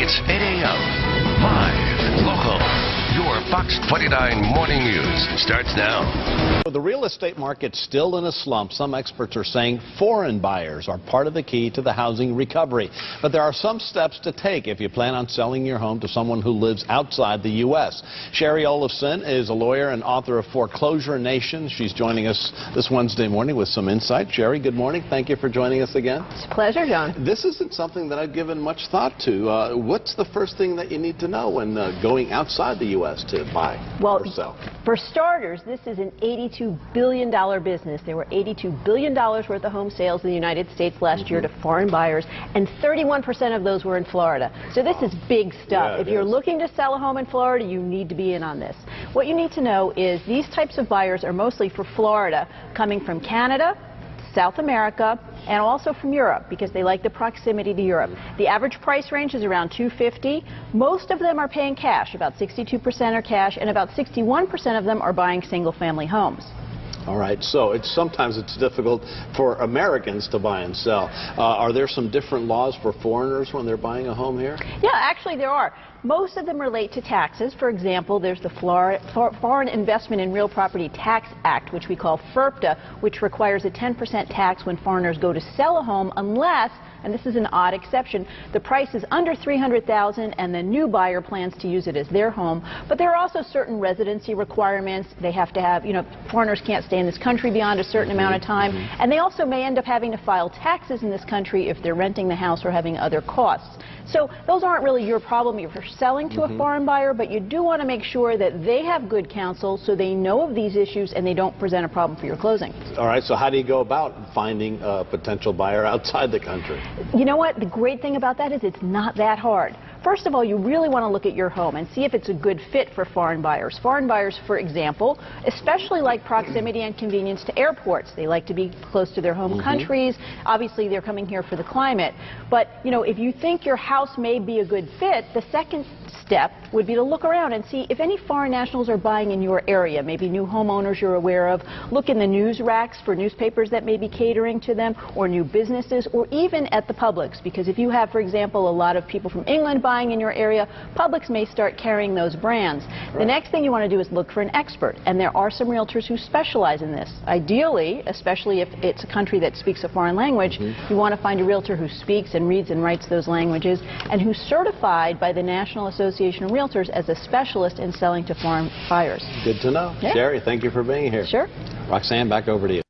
It's 8 a.m. Live, local. Your Fox 29 Morning News starts now. The real estate market's still in a slump. Some experts are saying foreign buyers are part of the key to the housing recovery. But there are some steps to take if you plan on selling your home to someone who lives outside the U.S. Shari Olefson is a lawyer and author of Foreclosure Nation. She's joining us this Wednesday morning with some insight. Shari, good morning. Thank you for joining us again. It's a pleasure, John. This isn't something that I've given much thought to. What's the first thing that you need to know when going outside the U.S. to buy or sell? For starters, this is an $82 billion business. There were $82 billion worth of home sales in the United States last year to foreign buyers, and 31% of those were in Florida. So this is big stuff. Yeah, if you're looking to sell a home in Florida, you need to be in on this. What you need to know is these types of buyers are mostly for Florida, coming from Canada, South America, and also from Europe, because they like the proximity to Europe. The average price range is around $250. Most of them are paying cash. About 62% are cash, and about 61% of them are buying single-family homes. All right, so sometimes it's difficult for Americans to buy and sell. Are there some different laws for foreigners when they're buying a home here? Yeah, actually there are. Most of them relate to taxes. For example, there's the Foreign Investment in Real Property Tax Act, which we call FIRPTA, which requires a 10% tax when foreigners go to sell a home unless, and this is an odd exception, the price is under $300,000 and the new buyer plans to use it as their home. But there are also certain residency requirements. They have to have, foreigners can't stay in this country beyond a certain amount of time. And they also may end up having to file taxes in this country if they're renting the house or having other costs. So those aren't really your problem if you're selling to a foreign buyer, but you do want to make sure that they have good counsel so they know of these issues and they don't present a problem for your closing. All right, so how do you go about finding a potential buyer outside the country? You know what? The great thing about that is it's not that hard. First of all, you really want to look at your home and see if it's a good fit for foreign buyers. Foreign buyers, for example, especially like proximity and convenience to airports. They like to be close to their home countries. Obviously, they're coming here for the climate. But, if you think your house may be a good fit, the second step would be to look around and see if any foreign nationals are buying in your area, maybe new homeowners you're aware of. Look in the news racks for newspapers that may be catering to them, or new businesses, or even at the Publix, because if you have, for example, a lot of people from England buying in your area, Publix may start carrying those brands. Right. The next thing you want to do is look for an expert, and there are some realtors who specialize in this. Ideally, especially if it's a country that speaks a foreign language, you want to find a realtor who speaks and reads and writes those languages, and who's certified by the National Association of Realtors as a specialist in selling to foreign buyers. Good to know. Yeah. Shari, thank you for being here. Sure. Roxanne, back over to you.